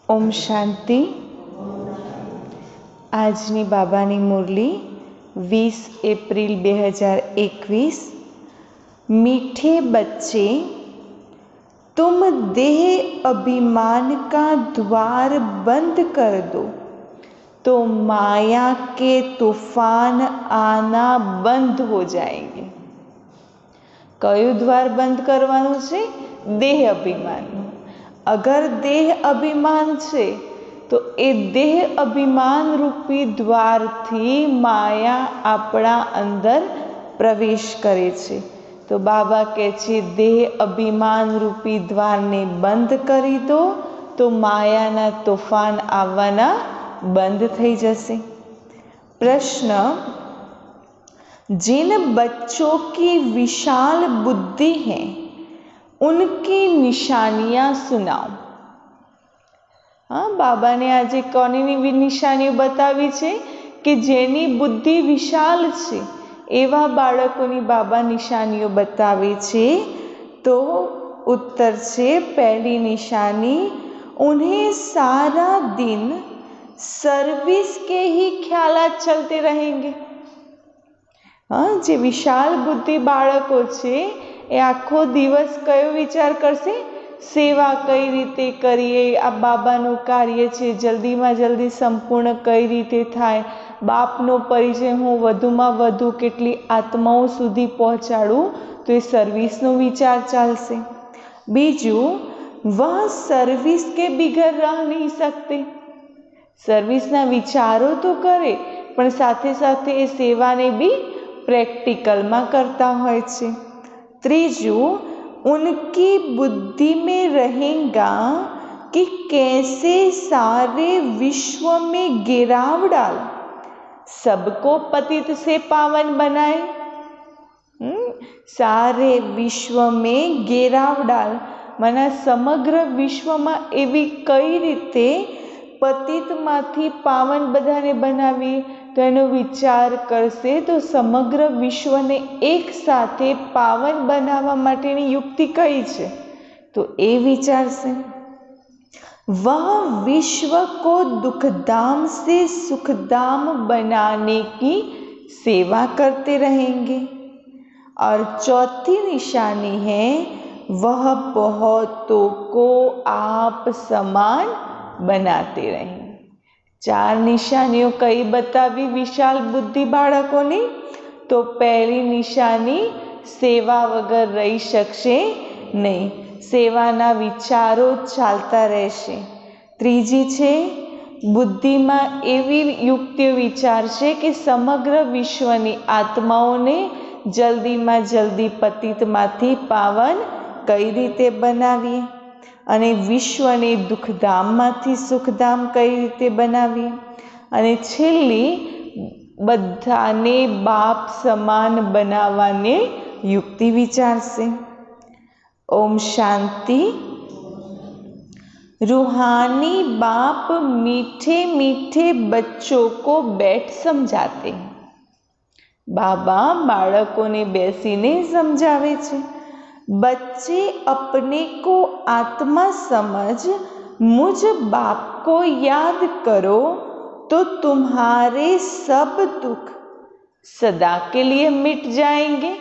ओम शांति। આજની બાબાની મુરલી 20 એપ્રિલ 2021। मीठे बच्चे, तुम देह अभिमान का द्वार बंद कर दो तो माया के तूफान आना बंद हो जाएंगे। कયું द्वार बंद करवानुં છે? देह अभिमान। अगर देह अभिमान છે तो ए देह अभिमान रूपी द्वार थी माया आपणा अंदर प्रवेश करे छे। तो बाबा कहे छे देह अभिमान रूपी द्वार ने बंद करी दो तो मायाना तोफान आववाना बंद थई जशे। प्रश्न, जिन बच्चों की विशाल बुद्धि है उनकी निशानियां सुनाओ। हाँ, बाबा ने आज कोनी निशानी बतावी छे कि जेनी बुद्धि विशाल छे एवा बाळकोनी बाबा निशानीओ बतावे छे। तो उत्तर छे पहली निशानी, उन्हें सारा दिन सर्विस के ही ख्यालात चलते रहेंगे। हाँ, जे विशाल बुद्धि बाळको छे ए आखो दिवस कयो विचार करशे? सेवा कई रीते करीए, आ बाबानुं कार्य छे जल्दी में जल्दी संपूर्ण कई रीते थाय, बापनो परिचय हूँ वधुमां वधु केटली आत्माओं सुधी पहोंचाडूं, तो ये सर्विसनो विचार चालशे। बीजू, वह सर्विस के बिगर रह नहीं सकते। सर्विसना विचारो तो करे पण साथे साथे ए सेवाने भी प्रेक्टिकल में करता होय छे। त्रीजू, उनकी बुद्धि में रहेगा कि कैसे सारे विश्व में गिराव डाल, सबको पतित से पावन बनाए। सारे विश्व में गिराव डाल माना समग्र विश्व में एवी कई रीते पतित माथी पावन बधाने बनावी, तो एनो विचार करशे तो समग्र विश्व ने एक साथे पावन बनावा माटेनी युक्ति कई छे, तो ए विचार से वह विश्व को दुखधाम से सुखधाम बनाने की सेवा करते रहेंगे। और चौथी निशानी है, वह बहुतों को आप समान बनाते रहेंगे। 4 निशानियों कई बतावी विशाल बुद्धि बाळकोनी? तो पहली निशानी, सेवा वगर रही शकशे नहीं, सेवाना विचारो चालता रहेशे। त्रीजी छे, बुद्धि में एवी युक्ति विचार छे कि समग्र विश्वनी आत्माओने जल्दी में जल्दी पतित माथी पावन कई रीते बनावीए अने विश्वने दुखधाम माथी सुखधाम कई रीते बनावीए अने छेल्ली बधाने बाप समान बनावाने युक्ति विचारशे। ओम शांति। रूहानी बाप मीठे मीठे बच्चों को बैठ समझाते हैं। बाबा बाळकोने बेसीने समझावे छे। बच्चे अपने को आत्मा समझ मुझ बाप को याद करो तो तुम्हारे सब दुख सदा के लिए मिट जाएंगे।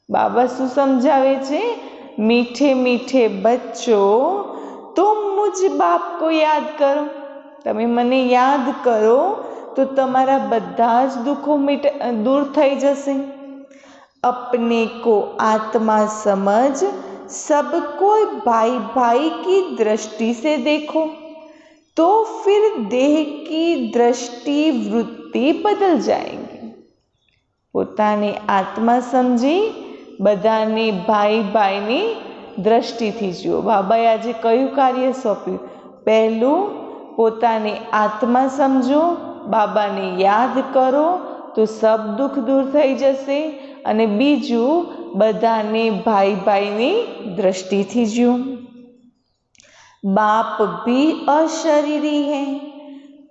बाबा शू समझावे छे? मीठे मीठे बच्चों, तुम मुझ बाप को याद करो, तमे मने याद करो तो तमारा बधाज दुखों दूर थई जशे। अपने को आत्मा समझ सबको भाई भाई की दृष्टि से देखो, तो फिर देह की दृष्टि वृत्ति बदल जाएगी। पोताने आत्मा समझी बधाने भाई भाईनी दृष्टिथी जुओ। बाबाए आज कयुं कार्य सौंप्युं? पहलू, पोताने आत्मा समझो, बाबाने याद करो तो सब दुख दूर थई जशे। अने बीजू, बधाने भाई भाईनी दृष्टिथी जुओ। बाप भी अशरीरी है,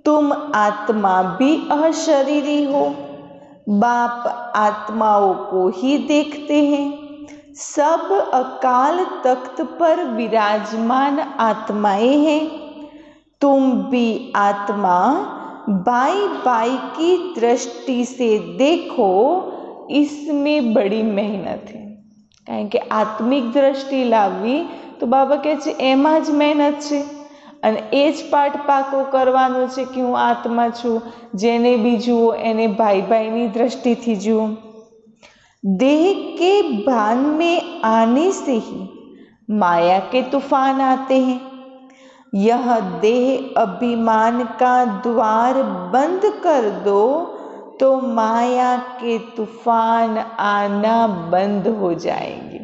तुम आत्मा भी अशरीरी हो। बाप आत्माओं को ही देखते हैं। सब अकाल तख्त पर विराजमान आत्माएं हैं। तुम भी आत्मा भाई भाई की दृष्टि से देखो, इसमें बड़ी મહેનત છે. કારણ કે આત્મિક દ્રષ્ટિ લાવવી તો બાબા કહે છે એમાં જ મહેનત છે, અને એ જ પાઠ પાકો કરવાનો છે કે હું આત્મા છું. જેને બી જુઓ એને ભાઈ ભાઈની દ્રષ્ટિથી જુઓ. देह के भान में आने से ही माया के तूफान आते हैं. यह देह अभिमान का द्वार बंद कर दो तो माया के तूफान आना બંધ हो जाएंगे.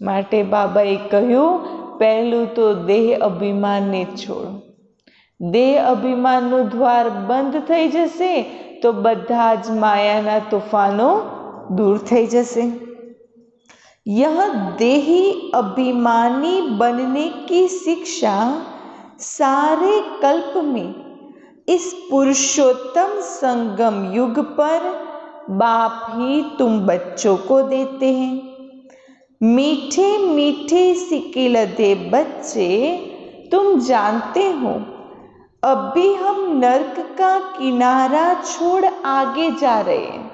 માટે બાબાએ કહ્યું પહેલું તો દેહ અભિમાનને છોડો. દેહ અભિમાનનું દ્વાર બંધ થઈ જશે તો બધા જ માયાના તોફાનો दूर થઈ જશે. यह देही अभिमानी बनने की शिक्षा सारे कल्प में इस पुरुषोत्तम संगम युग पर बाप ही तुम बच्चों को देते हैं. मीठे मीठे सिकिलधे बच्चे, तुम जानते हो अभी हम नर्क का किनारा छोड़ आगे जा रहे हैं.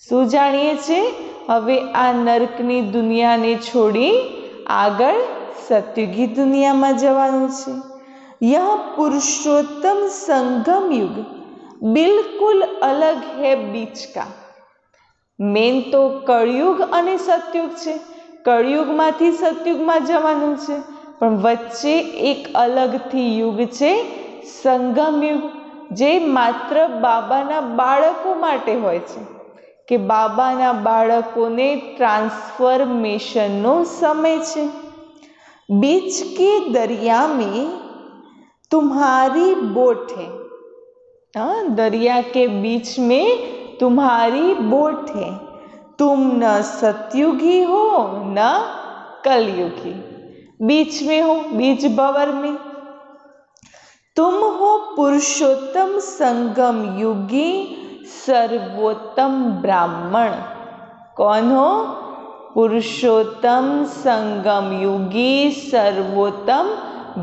શું જાણીએ છીએ? હવે આ નર્કની દુનિયાને છોડી આગળ સતયુગી દુનિયામાં જવાનું છે. यह पुरुषोत्तम संगम युग बिल्कुल अलग है बीच का. मेन तो कलयुग અને સતયુગ છે. કળયુગમાંથી સતયુગમાં જવાનું છે, પણ વચ્ચે એક અલગથી યુગ છે, સંગમ યુગ, જે માત્ર બાબાના બાળકો માટે હોય છે. કે બાબાના બાળકોને ટ્રાન્સફર્મેશનનો સમય છે. बीच के दरिया में तुम्हारी बोट है. हाँ, दरिया के बीच में तुम्हारी बोट है. तुम न सतयुगी हो न कलयुगी. बीच में हो, बीच भंवर में. तुम हो पुरुषोत्तम संगम युगी सर्वोत्तम ब्राह्मण. कौन हो? પુરુષોત્તમ સંગમ યુગી સર્વોત્તમ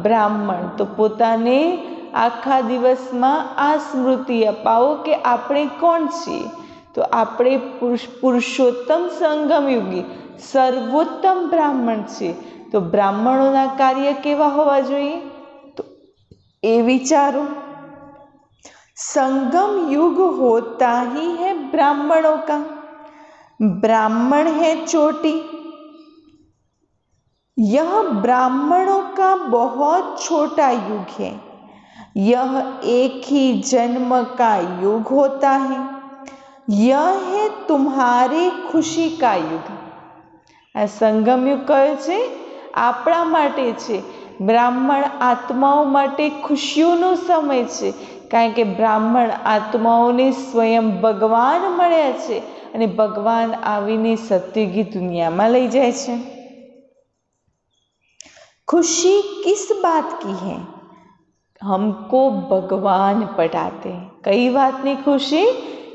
બ્રાહ્મણ. તો પોતાને આખા દિવસમાં આ સ્મૃતિ અપાવો કે આપણે કોણ છીએ. તો આપણે પુરુષોત્તમ સંગમ યુગી સર્વોત્તમ બ્રાહ્મણ છીએ. તો બ્રાહ્મણોના કાર્ય કેવા હોવા જોઈએ? તો એ વિચારો. संगम युग होता ही है ब्राह्मणों का. ब्राह्मण है चोटी. यह ब्राह्मणों का बहुत छोटा युग है. यह एक ही जन्म का युग होता है. यह है तुम्हारे खुशी का युग. આ સંગમ યુગ કયો છે? આપણા માટે છે. બ્રાહ્મણ આત્માઓ માટે ખુશીઓનો સમય છે. કારણ કે બ્રાહ્મણ આત્માઓને સ્વયં ભગવાન મળ્યા છે, અને ભગવાન આવીને સત્યુગી દુનિયામાં લઈ જાય છે. खुशी किस बात की है? हमको भगवान पढ़ाते हैं. कई बातની ખુશી?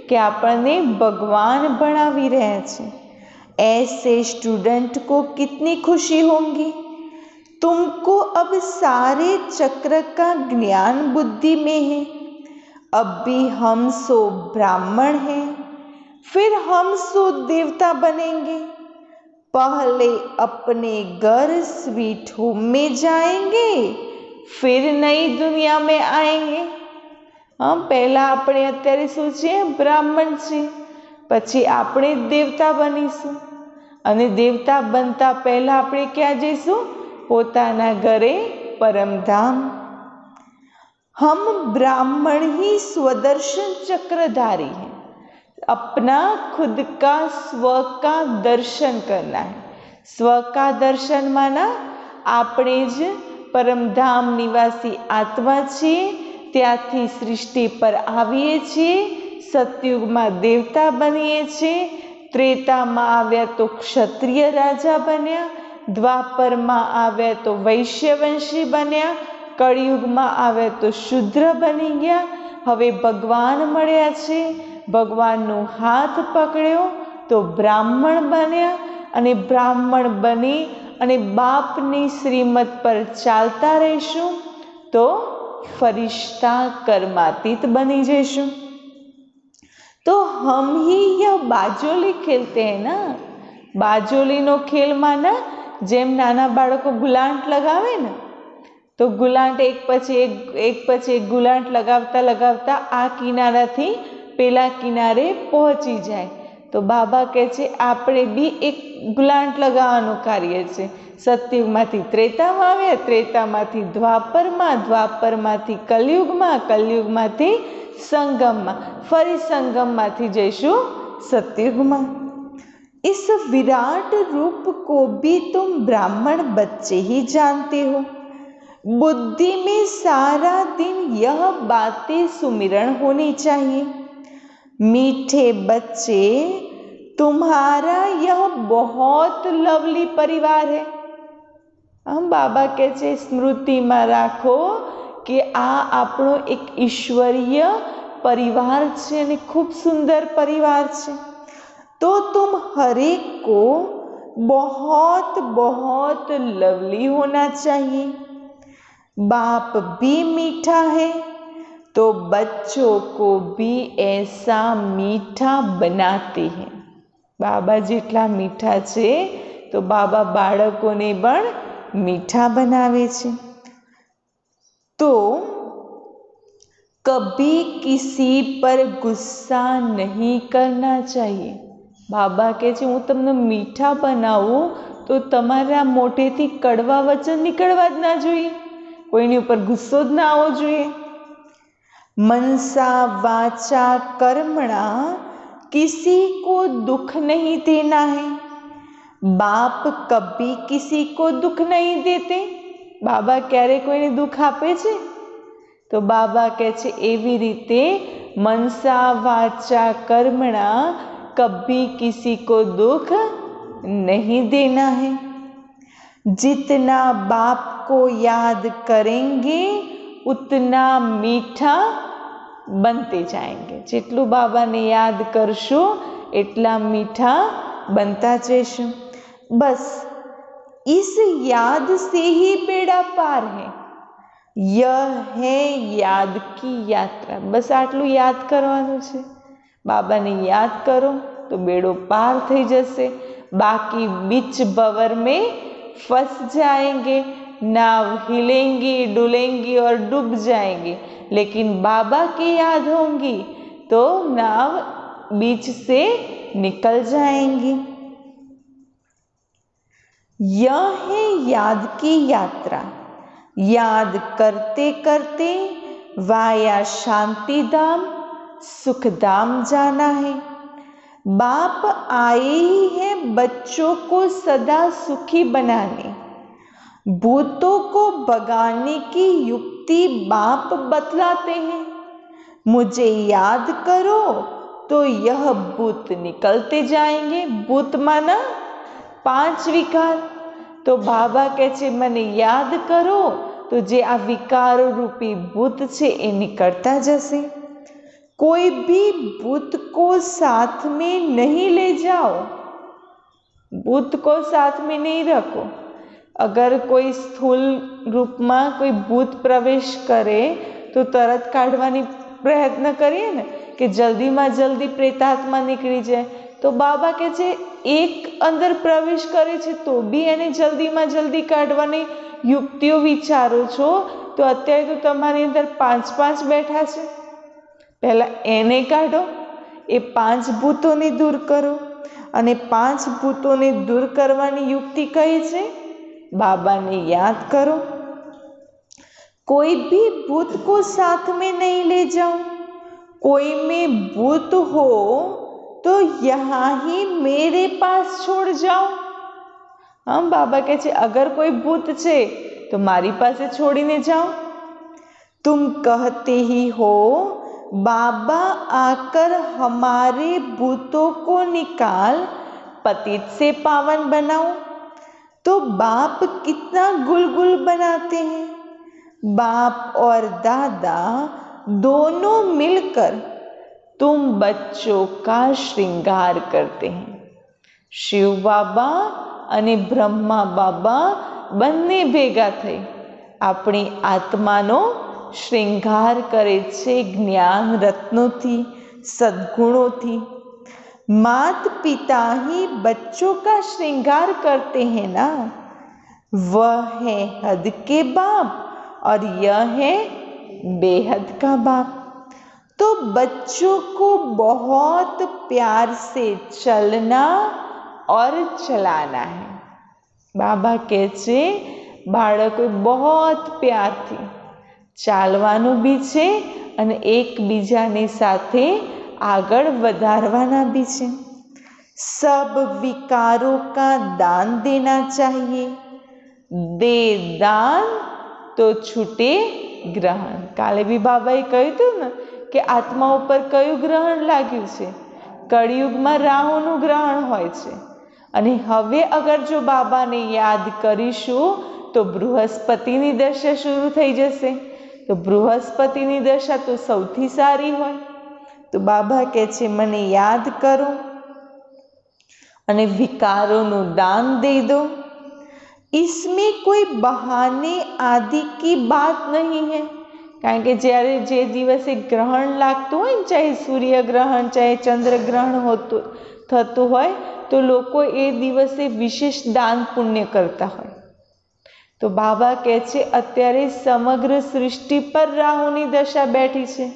કે આપણને ભગવાન ભણાવી રહ્યા છે. ऐसे स्टूडेंट को कितनी खुशी होगी. तुमको अब सारे चक्र का ज्ञान बुद्धि में है. अब भी हम सो ब्राह्मण हैं, फिर हम सो देवता बनेंगे. पहले अपने घर स्वीट होम में जाएंगे, फिर नई दुनिया में आएंगे. हाँ, पहला આપણે અત્યારે શું છે? બ્રાહ્મણ છે. પછી આપણે દેવતા બનીશું, અને દેવતા બનતા પહેલા આપણે ક્યાં જઈશું? પોતાના ઘરે પરમધામ. हम ब्राह्मण ही स्वदर्शन चक्रधारी हैं. अपना खुद का स्व का दर्शन करना है. स्व का दर्शन माना આપણે જ પરમધામ નિવાસી આત્મા છીએ. ત્યાંથી સૃષ્ટિ પર આવીએ છીએ. સતયુગમાં દેવતા બનીએ છીએ. ત્રેતામાં આવ્યા તો ક્ષત્રિય રાજા બન્યા. દ્વાપરમાં આવ્યા તો વૈશ્યવંશી બન્યા. કળિયુગમાં આવ્યા તો શુદ્ર બની ગયા. હવે ભગવાન મળ્યા છે. ભગવાનનો હાથ પકડ્યો તો બ્રાહ્મણ બન્યા, અને બ્રાહ્મણ બની અને બાપની શ્રીમત પર ચાલતા રહીશું તો फरिश्ता कर्मातीत बनी जैसु। तो हम ही यह बाजोली खेलते हैं ना, बाजोली नो खेल में ना जेम नाना बाळको गुलांट लगावे ने, तो गुलांट एक पछी एक गुलांट लगावता लगावता आ किनारा थी पेला किनारे पहोंची जाए। तो बाबा कहे छे आपणे बी एक गुलांट लगावानुं कार्य छे। सतयुगमांथी त्रेतामां आव्या, त्रेतामांथी द्वापरमां, द्वापरमांथी कलयुगमां, कलयुगमांथी संगममां, फरी संगममांथी जईशुं सतयुगमां। इस विराट रूप को भी तुम ब्राह्मण बच्चे ही जानते हो। बुद्धि में सारा दिन यह बातें सुमिरन होनी चाहिए। मीठे बच्चे, तुम्हारा यह बहुत लवली परिवार है। हम बाबा कहे छे स्मृति में राखो कि आ आपणो एक ईश्वरीय परिवार छे ने खूब सुंदर परिवार छे। तो तुम हरेक को बहुत बहुत लवली होना चाहिए। बाप भी मीठा है तो बच्चों को भी ऐसा मीठा बनाते हैं। बाबा जेटला मीठा छे तो बाबा बाळकोने पण मीठा बनावे छे। तो कभी किसी पर गुस्सा नहीं करना चाहिए। बाबा कहे छे हूँ तमने मीठा बनावुं तो तमारा मोढेथी कड़वा वचन निकळवा ज ना जोईए, कोईनी उपर गुस्सो ज ना आववो जोईए। मनसा वाचा कर्मणा किसी को दुख नहीं देना है। बाप कभी किसी को दुख नहीं देते। बाबा क्यारे कोईने दुख आपे छे? तो बाबा कहे छे एवी रीते मनसा वाचा कर्मणा कभी किसी को दुख नहीं देना है। जितना बाप को याद करेंगे उतना मीठा बनते जाएंगे। जेटलू बाबा ने याद करशो एटला मीठा बनता जशो। बस इस याद से ही बेड़ा पार है। यह है याद की यात्रा। बस आटलू याद करवानुं छे। बाबा ने याद करो तो बेड़ो पार थई जशे। बाकी बीच भंवर में फंस जाएंगे, नाव हिलेंगी डुलेंगी और डूब जाएंगी। लेकिन बाबा की याद होंगी तो नाव बीच से निकल जाएंगी। यह है याद की यात्रा। याद करते करते वाया शांति धाम सुख धाम जाना है। बाप आए ही हैं बच्चों को सदा सुखी बनाने। भूतों को भगाने की युक्ति बाप बतलाते हैं। मुझे याद करो तो यह भूत निकलते जाएंगे। भूत माना 5 विकार। तो बाबा कहे छे मने याद करो तो जे आ विकार रूपी भूत छे ए निकलता जशे। कोई भी भूत को साथ में नहीं ले जाओ। भूत को साथ में नहीं रखो। अगर कोई स्थूल रूप में कोई भूत प्रवेश करे तो तरत काढ़वानी प्रयत्न करिए ने कि जल्दी में जल्दी प्रेतात्मा निकली जाए। तो बाबा कहे छे एक अंदर प्रवेश करे छे तो भी एने जल्दी में जल्दी काढ़वानी युक्तिओ विचारो छो। तो अत्यारे तो तमारी अंदर 5 बैठा छे। पहला एने काढ़ो, ए 5 भूतोने दूर करो। अने 5 भूतोने दूर करवानी युक्ति कई छे? बाबा ने याद करो। कोई भी भूत को साथ में नहीं ले जाओ। कोई में भूत हो तो यहाँ ही मेरे पास छोड़ जाओ। हम बाबा कहे छे अगर कोई भूत छे तो मारी पासे छोड़ीने जाओ। तुम कहते ही हो बाबा आकर हमारे भूतों को निकाल पतित से पावन बनाओ। तो बाप कितना गुलगुल बनाते हैं। बाप और दादा दोनों मिलकर तुम बच्चों का श्रृंगार करते हैं। शिव बाबा अने ब्रह्मा बाबा बन्ने भेगा थई આપણી આત્માનો શ્રૃંગાર કરે છે જ્ઞાન રत्नों सद्गुणों। मात पिता ही बच्चों का श्रृंगार करते हैं ना, वह है हद के बाप और यह है बेहद का बाप। तो बच्चों को बहुत प्यार से चलना और चलाना है। बाबा कहે છે બાળકો बहुत પ્યારથી ચાલવાનું બી છે અને એકબીજાની સાથે આગળ વધારવાના भी છે। सब विकारों का दान देना चाहिए, दे दान तो छूटे ग्रहण। काले भी बाबाए કહ્યું હતું ને કે આત્મા ઉપર કયું ગ્રહણ લાગ્યું છે? કળિયુગમાં રાહુનું ગ્રહણ હોય છે અને હવે અગર જો બાબાને યાદ કરીશું તો બૃહસ્પતિની દશા શરૂ થઈ જશે। તો બૃહસ્પતિની દશા તો સૌથી સારી હોય। તો બાબા કહે છે મને યાદ કરો અને વિકારોનું દાન દे दो। इसमें कोई बहाने आदि की बात नहीं है। કારણ કે જ્યારે જે દિવસે ગ્રહણ લાગતું હોય ને, ચાહે સૂર્યગ્રહણ ચાહે ચંદ્રગ્રહણ થતું હોય તો લોકો એ દિવસે વિશેષ દાન પુણ્ય કરતા હોય। તો બાબા કહે છે અત્યારે સમગ્ર સૃષ્ટિ પર રાહુની દશા બેઠી છે,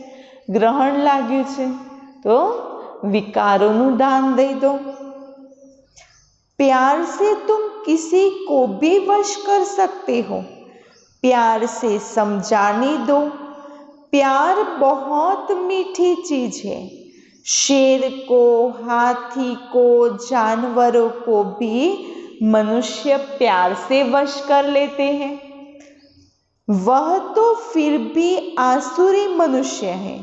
ગ્રહણ લાગ્યું છે, તો વિકારોનું દાન દઈ દો। प्यार से तुम किसी को भी वश कर सकते हो, प्यार से समझाने दो। प्यार बहुत मीठी चीज है। शेर को, हाथी को, जानवरों को भी मनुष्य प्यार से वश कर लेते हैं। वह तो फिर भी आसुरी मनुष्य है।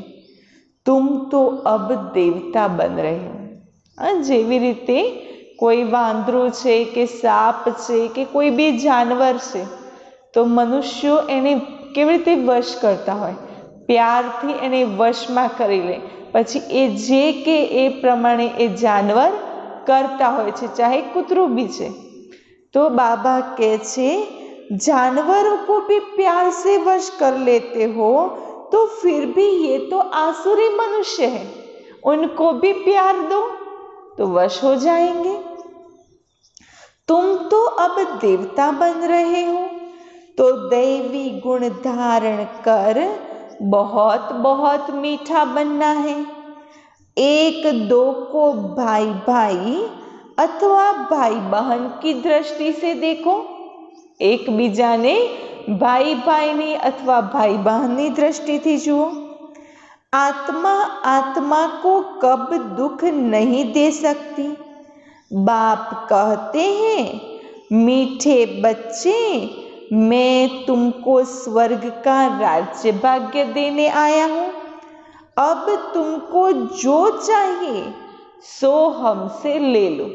तुम तो अब देवता बन रहे हो। જેવી રીતે કોઈ વાંદરું છે કે સાપ છે કે કોઈ બી જાનવર છે તો મનુષ્યો એને કેવી રીતે વશ કરતા હોય? પ્યારથી એને વશમાં કરી લે, પછી એ જે કે એ પ્રમાણે એ જાનવર કરતા હોય છે, ચાહે કૂતરું બી છે। તો બાબા કહે છે जानवरों को भी प्यार से वश कर लेते हो तो फिर भी ये तो आसुरी मनुष्य है, उनको भी प्यार दो तो वश हो जाएंगे। तुम तो अब देवता बन रहे हो तो दैवी गुण धारण कर बहुत बहुत मीठा बनना है। एक दो को भाई भाई अथवा भाई बहन की दृष्टि से देखो। एक बीजाने भाई भाईनी अथवा भाई बहननी दृष्टिथी जुओ। आत्मा आत्मा को कब दुख नहीं दे सकती। बाप कहते हैं मीठे बच्चे मैं तुमको स्वर्ग का राज्य भाग्य देने आया हूँ, अब तुमको जो चाहिए सो हमसे ले लो।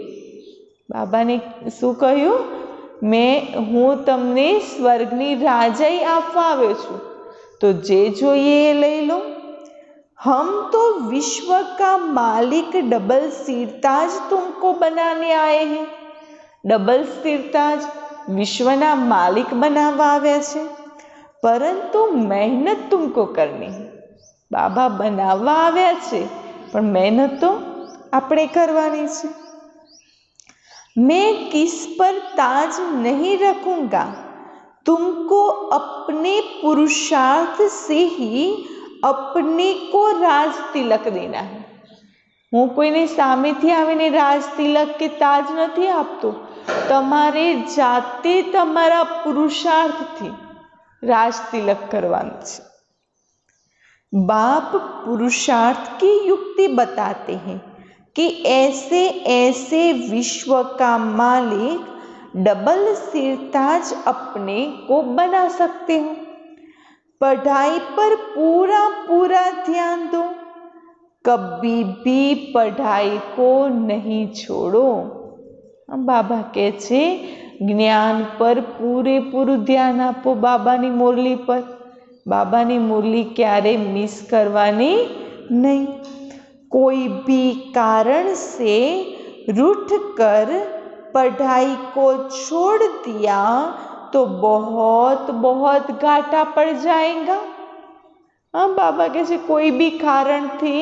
बाबा ने शू कह્યું? હું તમને સ્વર્ગની રાજાઈ આપવા આવ્યો છું, તો જે જોઈએ એ લઈ લો। हम तो विश्व का मालिक डबल सिरताज तुमको बनाने आए हैं। डबल सिरताज विश्वना मालिक बनावा આવ્યા છે, પરંતુ મહેનત तुमको करनी है। बाबा बनावा આવ્યા છે પણ મહેનત તો આપણે કરવાની છે। मैं किस पर ताज नहीं रखूंगा, तुमको अपने पुरुषार्थ से ही अपने को राज तिलक देना है। હું કોઈને સામેથી આવીને રાજ તિલક કે તાજ નથી આપતો, તમારે જાતે તમારા પુરુષાર્થથી રાજ तिलक करवाना છે। बाप पुरुषार्थ की युक्ति बताते हैं कि ऐसे ऐसे विश्व का मालिक डबल सिरताज अपने को बना सकते हो। पढ़ाई पर पूरा पूरा ध्यान दो, कभी भी पढ़ाई को नहीं छोड़ो। बाबा કહે છે જ્ઞાન પર પૂરેપૂરું ध्यान આપો, બાબાની મુરલી પર। બાબાની મુરલી ક્યારે મિસ કરવાની નહીં। कोई भी कारण से रूठ कर पढ़ाई को छोड़ दिया तो बहुत बहुत घाटा पड़ जाएगा। हाँ, बाबा કહે છે કોઈ બી કારણથી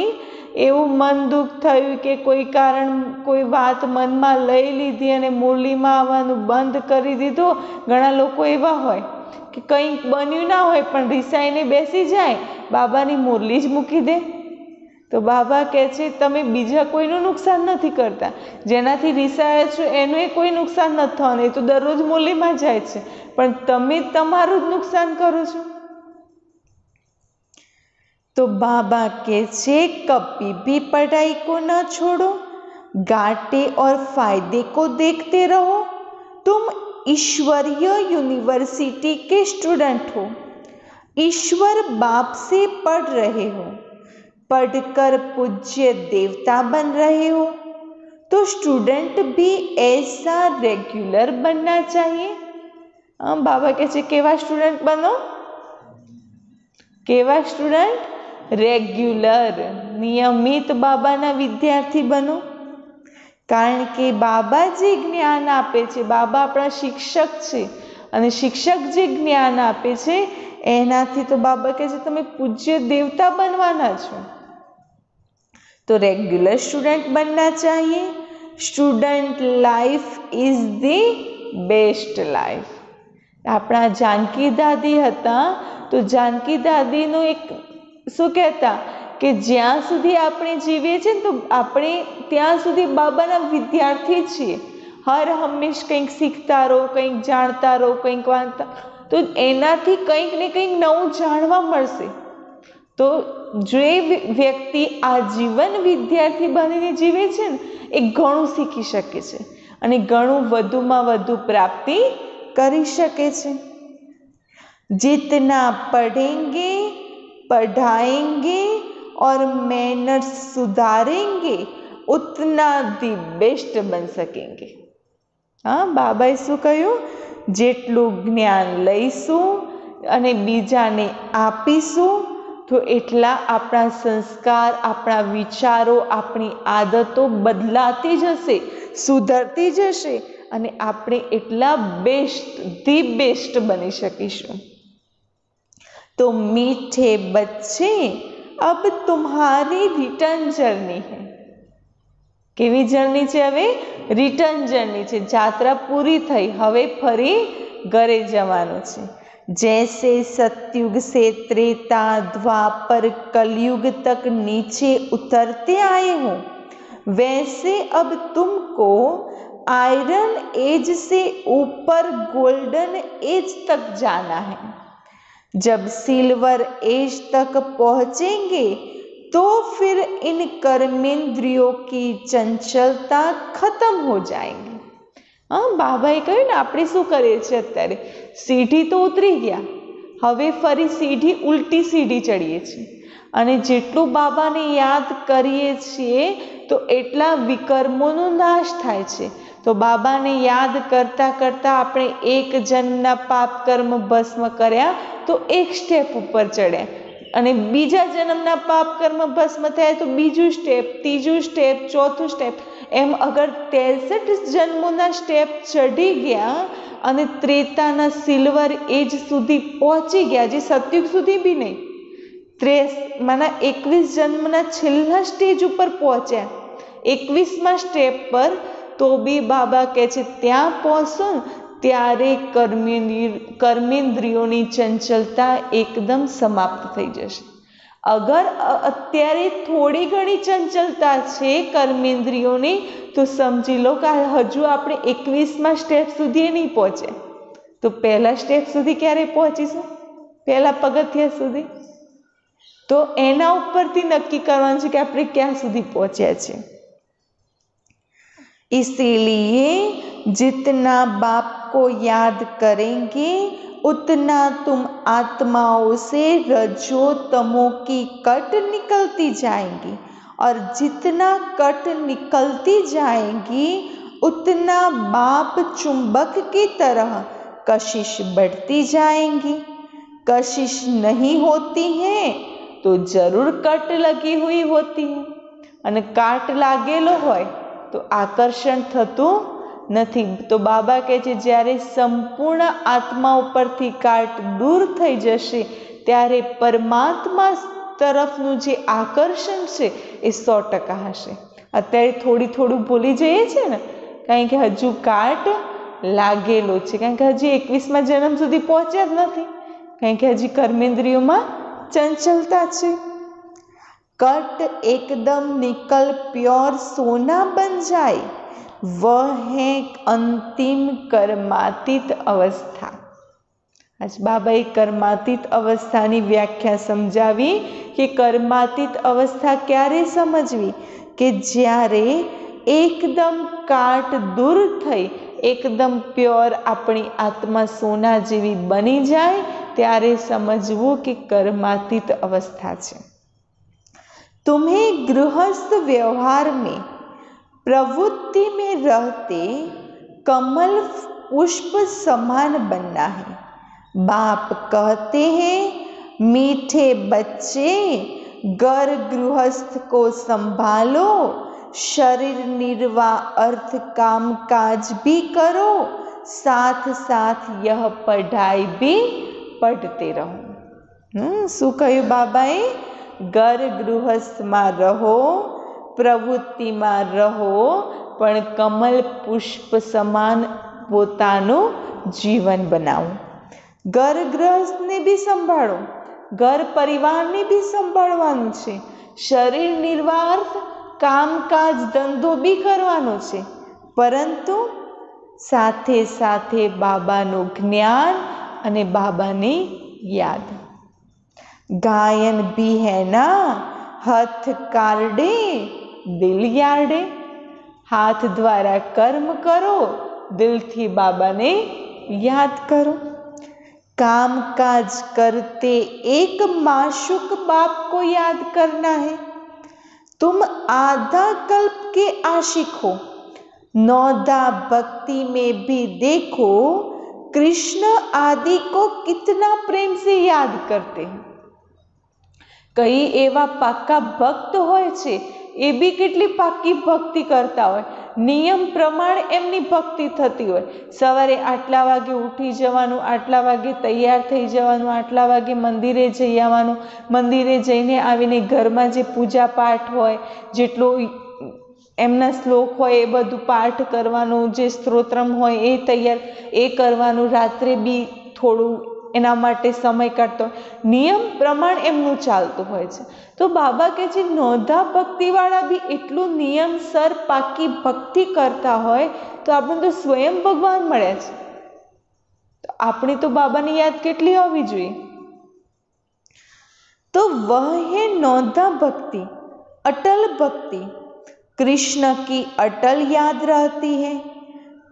એવું મન દુઃખ થયું કે કોઈ કારણ કોઈ વાત મનમાં લઈ લીધી અને મુરલીમાં આવવાનું બંધ કરી દીધું। ઘણા લોકો એવા હોય કે કંઈક બન્યું ના હોય પણ રિસાઈને બેસી જાય, બાબાની મુરલી જ મૂકી દે। તો બાબા કહે છે તમે બીજા કોઈનું નુકસાન નથી કરતા, જેનાથી રિસાયા છો એનું કોઈ નુકસાન નથી થવાનું, એ તો દરરોજ મુરલીમાં જાય છે, પણ તમે તમારું જ નુકસાન કરો છો। तो बाबा कहते कभी भी पढ़ाई को न छोड़ो, घाटे और फायदे को देखते रहो। तुम ईश्वरीय यूनिवर्सिटी के स्टूडेंट हो, ईश्वर बाप से पढ़ रहे हो, पढ़कर पूज्य देवता बन रहे हो, तो स्टूडेंट भी ऐसा रेगुलर बनना चाहिए। हाँ, बाबा कहते केवा स्टूडेंट बनो, केवा स्टूडेंट रेग्युलर नियमित बाबाना विद्यार्थी बनो। कारण के बाबा जे ज्ञान आपे छे, बाबा अपना शिक्षक छे अने शिक्षक जे ज्ञान आपे छे एनाथी तो बाबा कहे छे तमे पूज्य देवता बनवाना छो। तो रेग्युलर स्टूडेंट बनना चाहिए। Student life is the best life. अपना जानकी दादी हता तो जानकी दादी नो एक शू कहता कि ज्यां सुधी आपणे जीवीए छे तो आपणे त्यां सुधी बाबाना विद्यार्थी छीए। हर हमेश कंईक शीखता रहो, कंईक जाणता रहो, कंईक वांचता, तो एनाथी कंईक ने कंईक नवुं जाणवा मळशे। तो जे व्यक्ति आजीवन विद्यार्थी बनीने जीवे छे ने ए घणुं शीखी शके छे अने घणुं वधुमां वधु प्राप्ति करी शके छे। जितना पढ़ेंगे, पढ़ाएंगे और मैनर्स सुधारेंगे उतना दी बेस्ट बन सकेंगे। हाँ, बाबाए शुं कह्युं, जेटलुं ज्ञान लईशुं अने बीजाने आपीशुं तो एटला आपणा संस्कार, आपणा विचारो, आपणी आदतो बदलाती जशे, सुधरती जशे अने आपणे एटला बेस्ट दी बेस्ट बनी शकीशुं। तो मीठे बच्चे अब तुम्हारी रिटर्न जर्नी है। केवी जर्नी छे? हवे रिटर्न जर्नी छे। यात्रा पूरी थई, हवे फरी घरे जवानुं छे। जैसे सतयुग से त्रेता, द्वापर, कलयुग तक नीचे उतरते आए हो, वैसे अब तुमको आयरन एज से ऊपर गोल्डन एज तक जाना है। जब सिल्वर एज तक पहुंचेंगे तो फिर इन कर्मेंद्रियों की चंचलता खत्म हो जाएगी। हाँ, बाबाए कह्युं ने आपणे शुं करीए छीए अत्यारे सीढ़ी तो उतरी गया, हवे फरी सीढ़ी उल्टी सीढ़ी चढ़ीए छीए अने जेटલું बाबाने याद करीए छीए तो एटला विकर्मोनो नाश थाय छे। तो बाबाने याद करता करता आपणे एक जन्मना पाप कर्म भस्म कर्या तो एक स्टेप ऊपर चढ़्या अने बीजा जन्मना पाप कर्म भस्म थया तो बीजू स्टेप, तीजू स्टेप, चौथुं स्टेप, एम अगर 63 जन्मोना स्टेप चढ़ी गया अने त्रेताना सिल्वर एज सुधी पहोंची गया, जे सतयुग सुधी भी नहीं, 21 जन्मना छेल्ला स्टेज पर पहोंच्या, 21मा स्टेप पर, तो भी बाबा कहे छे त्यां पहोंचो त्यारे कर्मेंद्रियोनी चंचलता एकदम समाप्त थई जशे। अगर अत्यारे थोड़ी घणी चंचलता छे कर्मेंद्रियोनी तो समझी लो कि हजू आपणे 21मा स्टेप सुधी नहीं पहोंचे तो पहला स्टेप सुधी क्यारे पहोंचीशुं, पहला पगथिया सुधी। तो एना उपरथी नक्की करवानुं छे कि आपणे क्यां सुधी पहोंच्या छे। इसीलिए जितना बाप को याद करेंगे उतना तुम आत्माओं से रजो तमो की कट निकलती जाएंगी और जितना कट निकलती जाएंगी उतना बाप चुंबक की तरह कशिश बढ़ती जाएंगी। कशिश नहीं होती है तो जरूर कट लगी हुई होती है अने काट लागेलो होय तो आकर्षण थतुं નથી. તો બાબા કહે છે જ્યારે સંપૂર્ણ આત્મા ઉપરથી કાટ દૂર થઈ જશે ત્યારે પરમાત્મા તરફનું જે આકર્ષણ છે એ 100% હશે. અત્યારે થોડું ભૂલી જઈએ છીએ ને, કારણ કે હજુ કાટ લાગેલો છે, કારણ કે હજી 21મા જન્મ સુધી પહોંચ્યા જ નથી, કારણ કે હજી કર્મેન્દ્રિયોમાં ચંચલતા છે. कट एकदम निकल प्योर सोना बन जाए वह है अंतिम कर्मातीत अवस्था. आज बाबाए कर्मातीत अवस्थानी व्याख्या समझावी कि कर्मातीत अवस्था क्यारे समझवी कि ज्यारे एकदम काट दूर थई एकदम प्योर अपनी आत्मा सोना जेवी बनी जाए त्यारे समझवू कि कर्मातीत अवस्था छे. तुम्हें गृहस्थ व्यवहार में प्रवृत्ति में रहते कमल पुष्प समान बनना है. बाप कहते हैं मीठे बच्चे घर गृहस्थ को संभालो, शरीर निर्वाह अर्थ काम काज भी करो, साथ साथ यह पढ़ाई भी पढ़ते रहो. शू कह્યું बाबाए? घर गृहस्थ में रहो, प्रवृत्ति में रहो, पण कमल पुष्प समान पोतानु जीवन बनाओ. घर गृहस्थ ने भी संभाळो, घर परिवार ने भी संभाळवानुं छे, शरीर निर्वाह कामकाज धंधो भी करवानो छे, परंतु साथे साथे बाबानुं ज्ञान अने बाबानी याद. गायन भी है ना हाथ कार्डे दिल यार्डे. हाथ द्वारा कर्म करो, दिल थी बाबा ने याद करो. काम काज करते एक माशूक बाप को याद करना है. तुम आधा कल्प के आशिक हो, 9धा भक्ति में भी देखो कृष्ण आदि को कितना प्रेम से याद करते हैं. कई एवा पाक्का भक्त होय छे, ए बी केटली पाक्की भक्ति करता होय, नियम प्रमाणे एमनी भक्ति थती होय. सवारे आटला वागे उठी जवानुं, आटला वागे तैयार थई जवानुं, आटला वागे मंदिरे जई आववानुं, मंदिरे जईने आवीने घरमां जे पूजा पाठ होय, जेटलो एमना श्लोक होय ए बधुं पाठ करवानुं, जे स्त्रोत्रम होय ए तैयार ए करवानुं, रात्रे बी थोडुं एना माटे समय काढतो, नियम प्रमाण एमनुं चालतुं होय छे. तो बाबा के जे 9धा भक्तिवाळा बी एटલું नियमसर पाकी भक्ति करता होय तो आपणे तो स्वयं भगवान मळ्या छे. तो आपणी तो बाबानी याद केटली होवी जोईए. तो वह है 9धा भक्ति, अटल भक्ति. कृष्ण की अटल याद रहती है,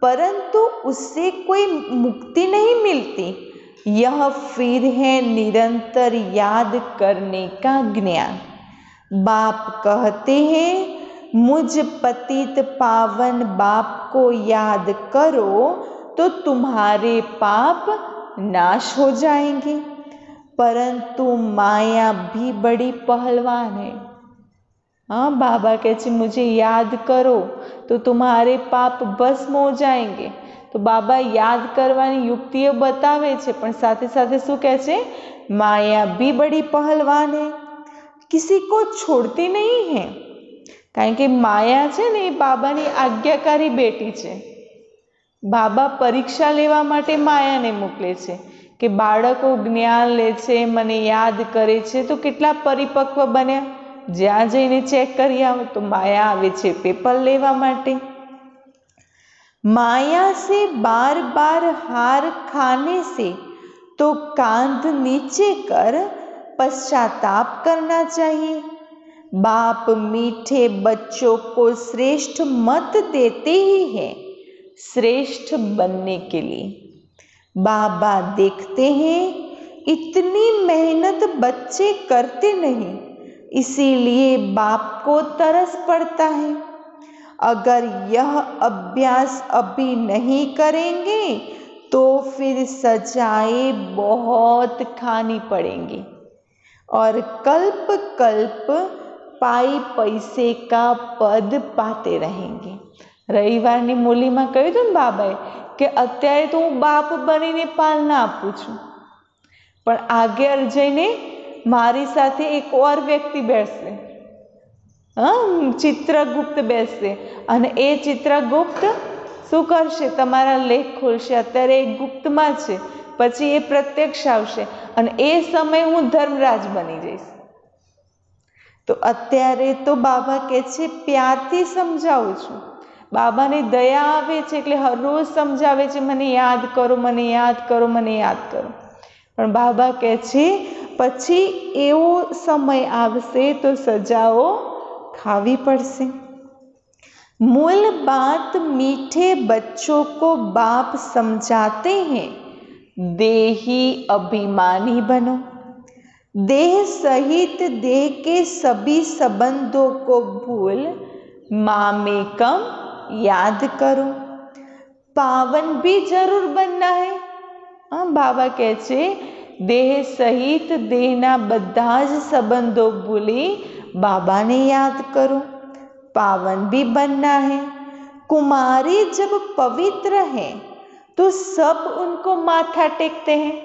परंतु उससे कोई मुक्ति नहीं मिलती. यह फिर है निरंतर याद करने का ज्ञान. बाप कहते हैं मुझ पतित पावन बाप को याद करो तो तुम्हारे पाप नाश हो जाएंगे. परंतु माया भी बड़ी पहलवान है. हाँ, बाबा कहते मुझे याद करो तो तुम्हारे पाप भस्म हो जाएंगे. तो बाबा याद करवानी युक्तिओ बतावे छे, पण साथे साथे शुं कहे छे? माया भी बड़ी पहलवान है, किसी को छोड़ती नहीं है. कारण के माया छे ने बाबानी आज्ञाकारी बेटी छे. बाबा परीक्षा लेवा माटे मायाने मोकले छे के बाळको ज्ञान ले छे, मने याद करे छे तो केटला परिपक्व बन्या. ज्यां जईने चेक करी आवो तो माया आवे छे पेपर लेवा माटे. माया से बार बार हार खाने से तो कांध नीचे कर पश्चाताप करना चाहिए. बाप मीठे बच्चों को श्रेष्ठ मत देते ही हैं श्रेष्ठ बनने के लिए. बाबा देखते हैं इतनी मेहनत बच्चे करते नहीं, इसीलिए बाप को तरस पड़ता है. अगर यह अभ्यास अभी नहीं करेंगे तो फिर सजाएं बहुत खानी पड़ेंगी और कल्प कल्प पाई पैसे का पद पाते रहेंगे. રવિવારની મૂલીમાં કહ્યું હતું ને બાબાએ કે અત્યારે તો હું બાપ બનીને પાલના આપું છું, પણ આગળ જઈને મારી સાથે એક ઓર વ્યક્તિ બેસશે, ચિત્રગુપ્ત બેસશે, અને એ ચિત્રગુપ્ત શું કરશે? તમારા લેખ ખોલશે. અત્યારે એ ગુપ્તમાં છે, પછી એ પ્રત્યક્ષ આવશે અને એ સમયે હું ધર્મરાજ બની જઈશ. તો અત્યારે તો બાબા કહે છે પ્યારથી સમજાવું છું. બાબાને દયા આવે છે એટલે હરરોજ સમજાવે છે, મને યાદ કરો, મને યાદ કરો, મને યાદ કરો. પણ બાબા કહે છે પછી એવો સમય આવશે તો સજાઓ खावी पड़से। मूल बात मीठे बच्चों को बाप समझाते हैं, देही अभिमानी बनो, देह सहित देह के सभी संबंधों को भूल मामेकम याद करो, पावन भी जरूर बनना है। हाँ, बाबा कहे छे देह सहित देहना बधा ज संबंधों भूली बाबा ने याद करो, पावन भी बनना है। कुमारी जब पवित्र है तो सब उनको माथा टेकते हैं।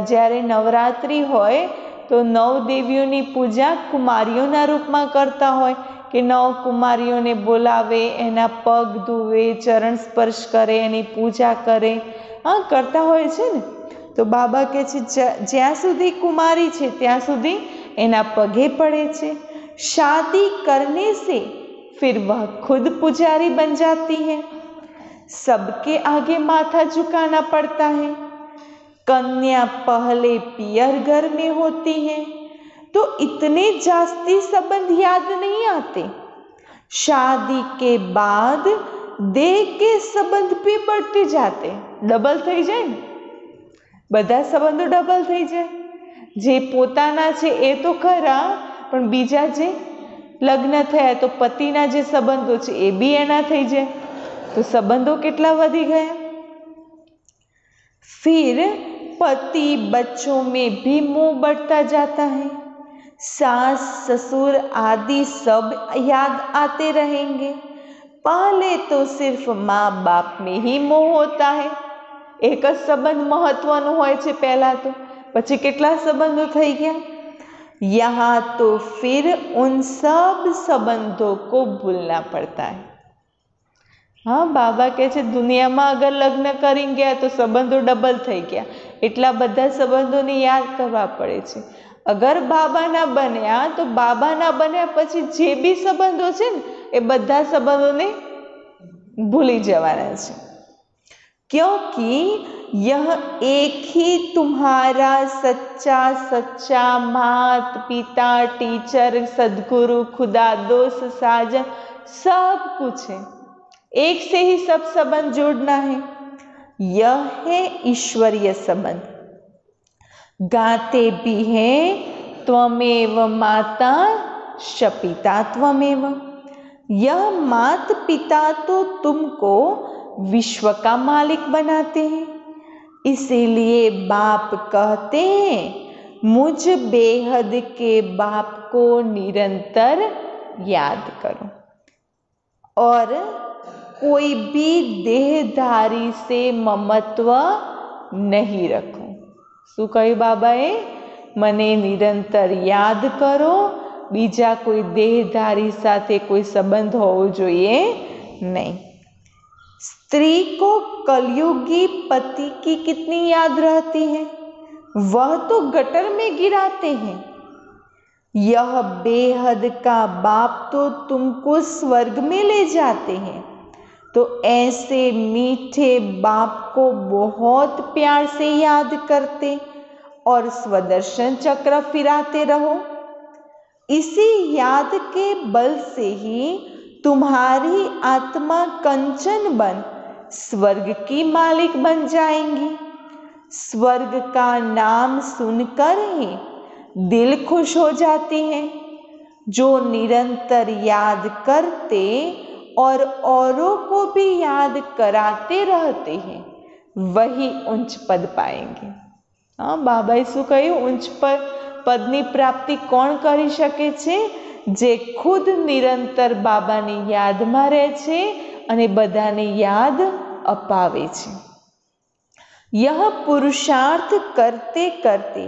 જ્યારે નવરાત્રિ હોય તો નવ દેવીઓની પૂજા કુમારીઓના રૂપમાં કરતા હોય કે નવ કુમારીઓને બોલાવે, એના પગ ધોવે, ચરણ સ્પર્શ કરે, એની પૂજા કરે, કરતા હોય છે ને। તો બાબા કહે છે જ્યાં સુધી કુમારી છે ત્યાં સુધી एना पगे पड़े छे। शादी करने से फिर वह खुद पुजारी बन जाती है, सबके आगे माथा झुकाना पड़ता है। कन्या पहले पियर घर में होती है तो इतने जास्ती संबंध याद नहीं आते, शादी के बाद देह के संबंध भी बढ़ते जाते, डबल थई जाए, बधा संबंधों डबल थई जाए। जे पोताना छे ए तो खरा, पण बीजा जे लग्न थया तो पतिना जे संबंधो छे ए बी एना थई जाए, तो संबंधों केटला वधी गया। फिर पति बच्चों में भी मोह बढ़ता जाता है, सास ससुर आदि सब याद आते रहेंगे। पहले तो सिर्फ माँ बाप में ही मोह होता है, एक ज संबंध महत्वनो होय छे पहला तो, પછી કેટલા સંબંધો થઈ ગયા। यहाँ तो फिर उन सब संबंधों को भूलना पड़ता है। हाँ, बाबा कहे छे दुनियाમાં अगर लग्न કરી ગયા तो संबंधो डबल થઈ ગયા, એટલા બધા સંબંધોને યાદ કરવા પડે છે। અગર બાબા ના બન્યા તો બાબા ના બન્યા પછી જે બી સંબંધો છે ને એ બધા સંબંધોને ભૂલી જવાના છે, क्योंकि यह एक ही तुम्हारा सच्चा सच्चा मात पिता टीचर सदगुरु खुदा दोस्त साजन सब कुछ है, एक से ही सब संबंध जोड़ना है। यह है ईश्वरीय संबंध। गाते भी हैं त्वमेव माता श पिता त्वमेव। यह मात पिता तो तुमको विश्व का मालिक बनाते हैं, इसीलिए बाप कहते हैं मुझ बेहद के बाप को निरंतर याद करो और कोई भी देहधारी से ममत्व नहीं रखो। શું કહ્યું બાબાએ? મને નિરંતર યાદ કરો, બીજા કોઈ દેહધારી સાથે કોઈ સંબંધ હોવો જોઈએ નહીં। स्त्री को कलयुगी पति की कितनी याद रहती है, वह तो गटर में गिराते हैं। यह बेहद का बाप तो तुमको स्वर्ग में ले जाते हैं, तो ऐसे मीठे बाप को बहुत प्यार से याद करते और स्वदर्शन चक्र फिराते रहो। इसी याद के बल से ही तुम्हारी आत्मा कंचन बन स्वर्ग की मालिक बन जाएंगी। स्वर्ग का नाम सुनकर ही दिल खुश हो जाती है। जो निरंतर याद करते और औरों को भी याद कराते रहते हैं वही उच्च पद पाएंगे। हाँ, बाबाए શું કહ્યું? ઉચ્ચ પદની પ્રાપ્તિ કોણ કરી શકે છે? જે ખુદ નિરંતર બાબાની યાદમાં રહે છે અને બધાને યાદ અપાવે છે। यह पुरुषार्थ करते करते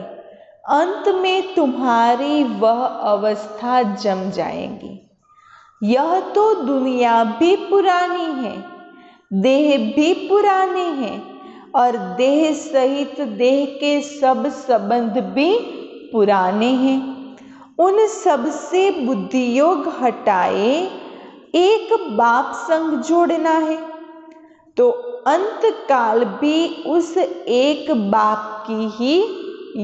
अंत में तुम्हारी वह अवस्था जम जाएगी। यह तो दुनिया भी पुरानी है, देह भी पुराने हैं और देह सहित देह के सब संबंध भी पुराने हैं। उन सब से बुद्धि योग हटाए एक बाप संग जोड़ना है, तो अंत काल भी उस एक बाप की ही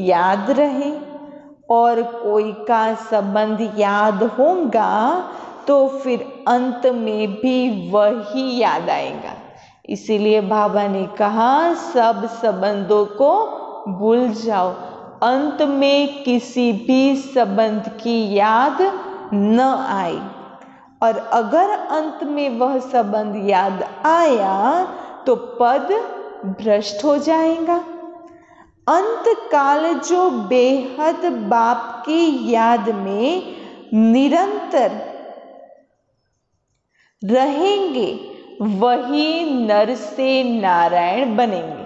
याद रहे और कोई का संबंध याद होगा तो फिर अंत में भी वही याद आएगा। इसीलिए बाबा ने कहा सब संबंधों को भूल जाओ, अंत में किसी भी संबंध की याद न आए, और अगर अंत में वह संबंध याद आया तो पद भ्रष्ट हो जाएगा। अंत काल जो बेहद बाप की याद में निरंतर रहेंगे वही नर से नारायण बनेंगे।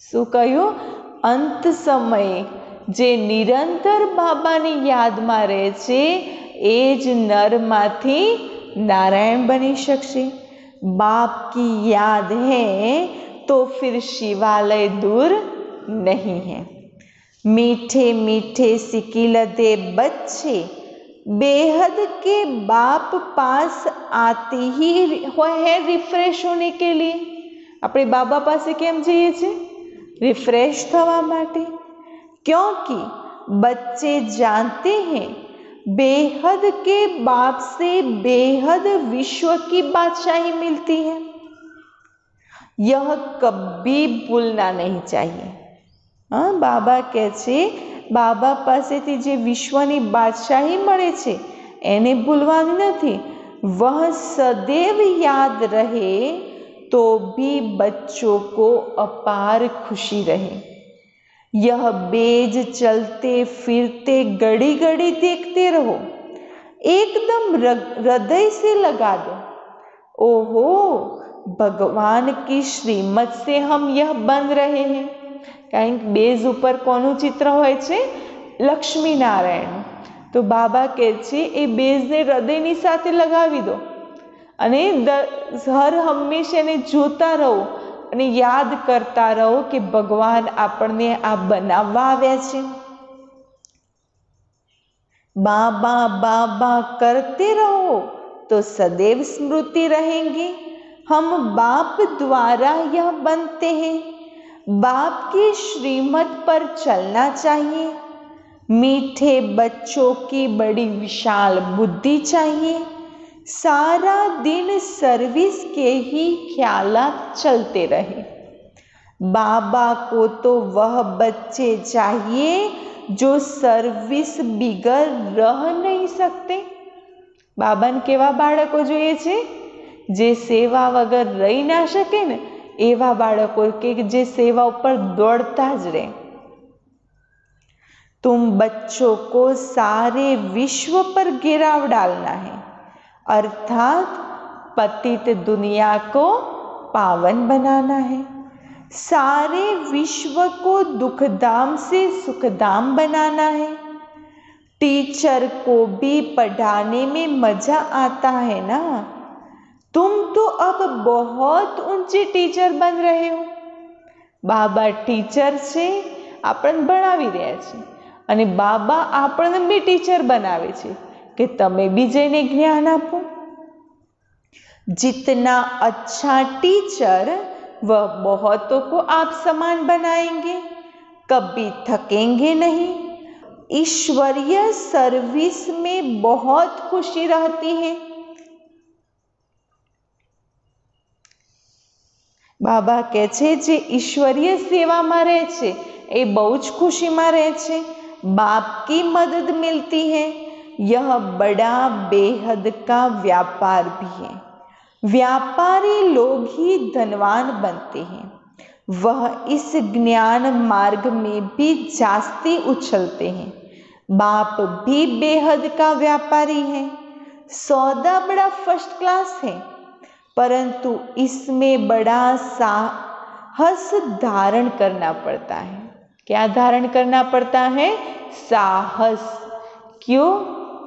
શું કહ્યું? અંત સમયે જે નિરંતર બાબાની યાદમાં રહે છે એ જ નરમાંથી નારાયણ બની શકશે। बाप की याद है तो फिर शिवालय दूर नहीं है। मीठे मीठे सिकिलते बच्चे बेहद के बाप पास आते ही है रिफ्रेश होने के लिए। अपने बाबा पास केम जाइए छे? रिफ्रेश थवा माटे, क्योंकि बच्चे जानते हैं बेहद के बाप से बेहद विश्व की बादशाही मिलती है। यह कभी भूलना नहीं चाहिए। हाँ, बाबा कहे छे बाबा पासेथी जे विश्वनी बादशाही मळे छे एने भूलवानी नथी। वह सदैव याद रहे तो भी बच्चों को अपार खुशी रहे। यह बेज चलते फिरते घड़ी घड़ी देखते रहो, एकदम हृदय से लगा दो। ओहो, भगवान की श्रीमत से हम यह बन रहे हैं। कहीं बेज ऊपर कोनु चित्र होय छे? लक्ष्मी नारायण। तो बाबा कहे छे ए बेज ने हृदय नी साथे लगावी दो अने हर हमेशा ने जोता रहो અને યાદ કરતા રહો કે ભગવાન આપણને આ બનાવવા આવ્યા છે। बाबा बाबा करते रहो तो सदैव स्मृति रहेंगे। हम बाप द्वारा यह बनते हैं। बाप की श्रीमत पर चलना चाहिए। मीठे बच्चों की बड़ी विशाल बुद्धि चाहिए। सारा दिन सर्विस के ही ख्यालात चलते रहे। बाबा को तो वह बच्चे चाहिए जो सर्विस बिगर रह नहीं सकते। बाबा ने केवा बाळको जोईए छे? जे सेवा वगर रही ना शके ने एवा बाळको के जे सेवा पर दौड़ता ज रहे। तुम बच्चों को सारे विश्व पर गिराव डालना है, अर्थात पतित दुनिया को पावन बनाना है। सारे विश्व को दुखधाम से सुखधाम बनाना है। टीचर को भी पढ़ाने में मजा आता है ना। तुम तो अब बहुत ऊंचे टीचर बन रहे हो। बाबा टीचर छे, आपने भणावी रह्या छे अने बाबा आपने भी टीचर बनावे छे कि तमे भी जईने ज्ञान आपो। जितना अच्छा टीचर वह बहुतों को आप समान बनाएंगे, कभी थकेंगे नहीं। ईश्वरीय सर्विस में बहुत खुशी रहती है। बाबा कहे छे जे ईश्वरीय सेवा में रहे छे ए बहु ज खुशी में रहे छे। बाप की मदद मिलती है। यह बड़ा बेहद का व्यापार भी है। व्यापारी लोग ही धनवान बनते हैं। वह इस ज्ञान मार्ग में भी जास्ती उछलते हैं। बाप भी बेहद का व्यापारी है। सौदा बड़ा फर्स्ट क्लास है, परंतु इसमें बड़ा साहस धारण करना पड़ता है। क्या धारण करना पड़ता है? साहस। क्यों?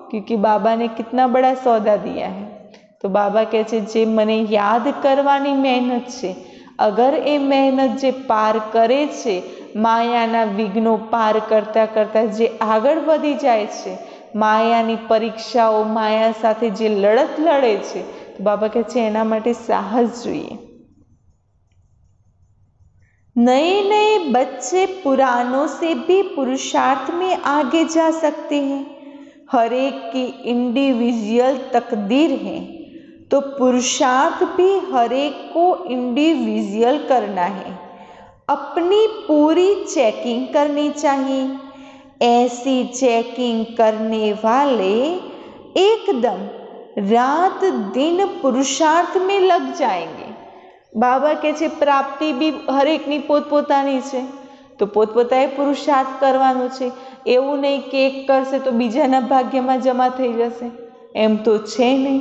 क्योंकि बाबा ने कितना बड़ा सौदा दिया है। तो बाबा કહે છે જે મને યાદ કરવાની મહેનત છે, અગર એ મહેનત જે પાર કરે છે, માયાના વિઘ્નો પાર કરતા કરતા જે આગળ વધી જાય છે, માયાની પરીક્ષાઓ માયા સાથે જે લડત લડે છે, તો બાબા કહે છે એના માટે સાહસ જોઈએ। नए नए बच्चे पुरानों से भी पुरुषार्थ में आगे जा सकते हैं। हर एक की इंडिविजुअल तकदीर है, तो पुरुषार्थ भी हर एक को इंडिविजुअल करना है। अपनी पूरी चेकिंग करनी चाहिए। ऐसी चेकिंग करने वाले एकदम रात दिन पुरुषार्थ में लग जाएंगे। बाबा કહે છે પ્રાપ્તિ બી હરેકની પોતપોતાની છે, તો પોતપોતાએ પુરુષાર્થ કરવાનો છે। એવું નહીં કે એક કરશે તો બીજાના ભાગ્યમાં જમા થઈ જશે, એમ તો છે નહીં।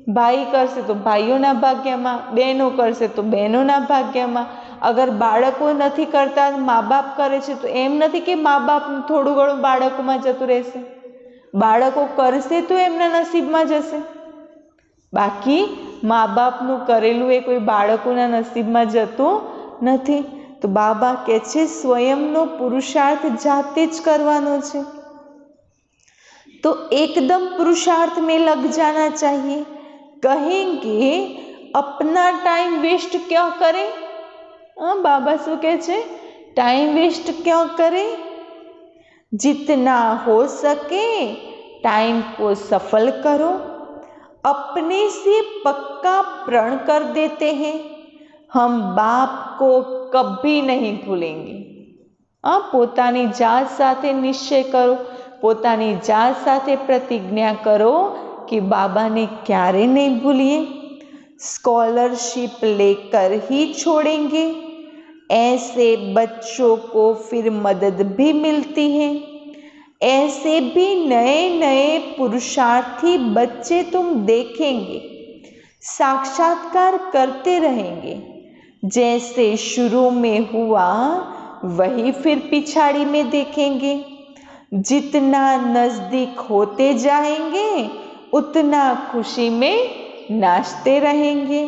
ભાઈ કરશે તો ભાઈઓના ભાગ્યમાં, બહેનો કરશે તો બહેનોના ભાગ્યમાં। અગર બાળકો નથી કરતા, મા બાપ કરે છે, તો એમ નથી કે મા બાપ થોડું ઘણું બાળકોમાં જતું રહેશે, બાળકો કરશે તો એમના નસીબમાં જશે। બાકી મા બાપનું કરેલું એ કોઈ બાળકોના નસીબમાં જતું નથી। તો બાબા કહે છે સ્વયંનો પુરુષાર્થ જાતે જ કરવાનો છે। तो एकदम पुरुषार्थ में लग जाना चाहिए। कहेंगे अपना टाइम वेस्ट क्यों करें? बाबा शू कहे छे? टाइम वेस्ट क्यों करें? जितना हो सके टाइम को सफल करो। अपने से पक्का प्रण कर देते हैं, हम बाप को कभी नहीं भूलेंगे। પોતાની જાત સાથે નિશ્ચય કરો, પોતાની જાત સાથે પ્રતિજ્ઞા કરો कि बाबा ने क्यारे नहीं भूलिए। स्कॉलरशिप लेकर ही छोड़ेंगे। ऐसे बच्चों को फिर मदद भी मिलती है। ऐसे भी नए नए पुरुषार्थी बच्चे तुम देखेंगे, साक्षात्कार करते रहेंगे। जैसे शुरू में हुआ वही फिर पिछाड़ी में देखेंगे। जितना नजदीक होते जाएंगे उतना खुशी में नाचते रहेंगे।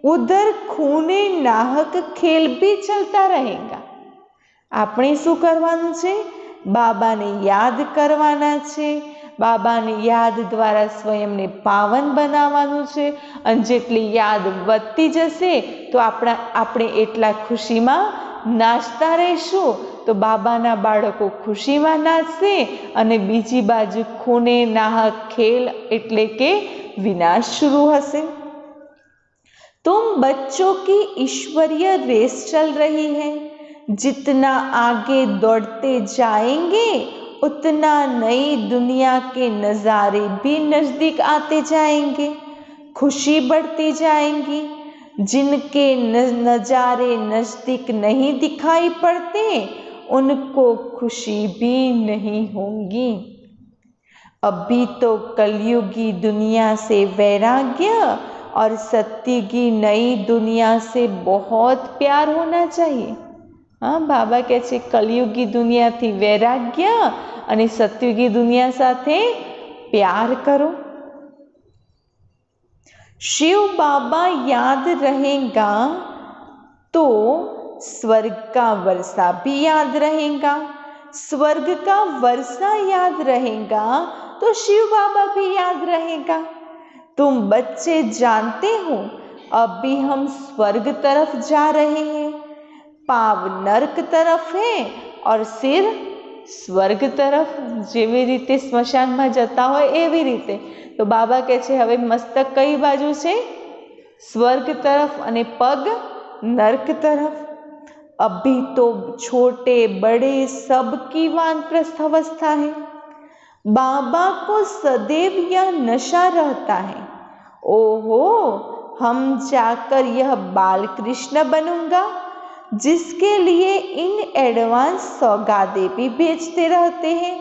उधर खूने नाहक खेल भी चलता रहेगा। આપણે શું કરવાનું છે? બાબાને યાદ કરવાના છે। બાબાની યાદ દ્વારા સ્વયંને પાવન બનાવવાનું છે। અને જેટલી યાદ વધતી જશે તો આપણે એટલા ખુશીમાં નાચતા રહીશું। તો બાબાના બાળકો ખુશીમાં નાચશે અને બીજી બાજુ ખૂને નાહક ખેલ એટલે કે વિનાશ शुरू હશે। तुम बच्चों की ईश्वरीय रेस चल रही है। जितना आगे दौड़ते जाएंगे उतना नई दुनिया के नज़ारे भी नज़दीक आते जाएंगे। खुशी बढ़ती जाएंगी। जिनके नज़ारे नज़दीक नहीं दिखाई पड़ते उनको खुशी भी नहीं होगी। अभी तो कलयुगी दुनिया से वैराग्य और सत्युगी नई दुनिया से बहुत प्यार होना चाहिए। हाँ, बाबा કહે છે કલયુગી દુનિયાથી વૈરાગ્ય અને સત્યુગી दुनिया સાથે प्यार करो। शिव बाबा याद रहेगा तो स्वर्ग का वर्षा भी याद रहेगा। स्वर्ग का वर्षा याद रहेगा तो शिव बाबा भी याद रहेगा। तुम बच्चे जानते हो अभी हम स्वर्ग तरफ जा रहे हैं। पाव नर्क तरफ है और सिर स्वर्ग तरफ। જેવી રીતે સ્મશાનમાં જતા હોય એવી રીતે। તો બાબા કહે છે હવે મસ્તક કઈ બાજુ છે? સ્વર્ગ તરફ અને પગ નર્ક तरफ। अभी तो छोटे बड़े सबकी वानप्रस्थ अवस्था है। बाबा को सदैव यह नशा रहता है, ओहो हम जाकर यह बाल कृष्ण बनूंगा, जिसके लिए इन एडवांस सौगातें भी भेजते रहते हैं।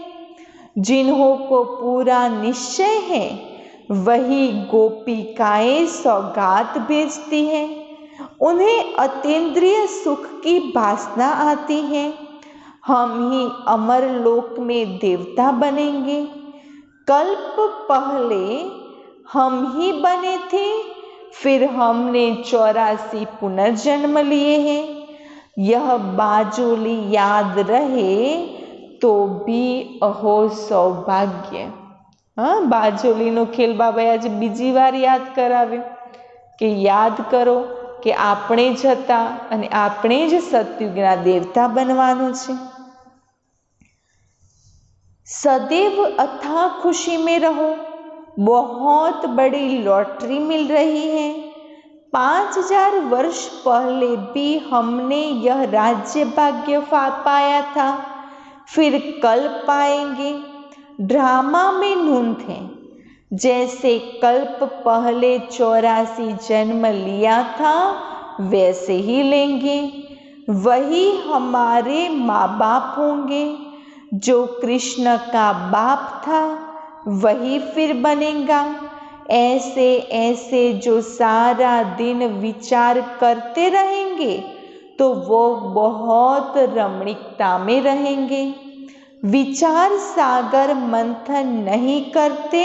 जिन्हों को पूरा निश्चय है वही गोपिकाएं सौगात भेजती हैं। उन्हें अतीन्द्रिय सुख की वासना आती है। हम ही अमर लोक में देवता बनेंगे। कल्प पहले हम ही बने थे, फिर हमने 84 पुनर्जन्म लिए हैं। यह बाजोली याद रहे तो भी अहो सौभाग्य। हाँ, बाजोलीનો ખેલ બાબાએ આજે બીજી વાર યાદ કરાવ્યો કે યાદ કરો કે આપણે જ હતા અને આપણે જ સતયુગના દેવતા બનવાનું છે। सदैव अथाह खुशी में रहो। बहुत बड़ी लॉटरी मिल रही है। 5000 वर्ष पहले भी हमने यह राज्य भाग्य पाया था, फिर कल पाएंगे। ड्रामा में नून थे, जैसे कल्प पहले 84 जन्म लिया था वैसे ही लेंगे। वही हमारे माँ बाप होंगे। जो कृष्ण का बाप था वही फिर बनेगा। ऐसे ऐसे जो सारा दिन विचार करते रहेंगे तो वो बहुत रमणीकता में रहेंगे। विचार सागर मंथन नहीं करते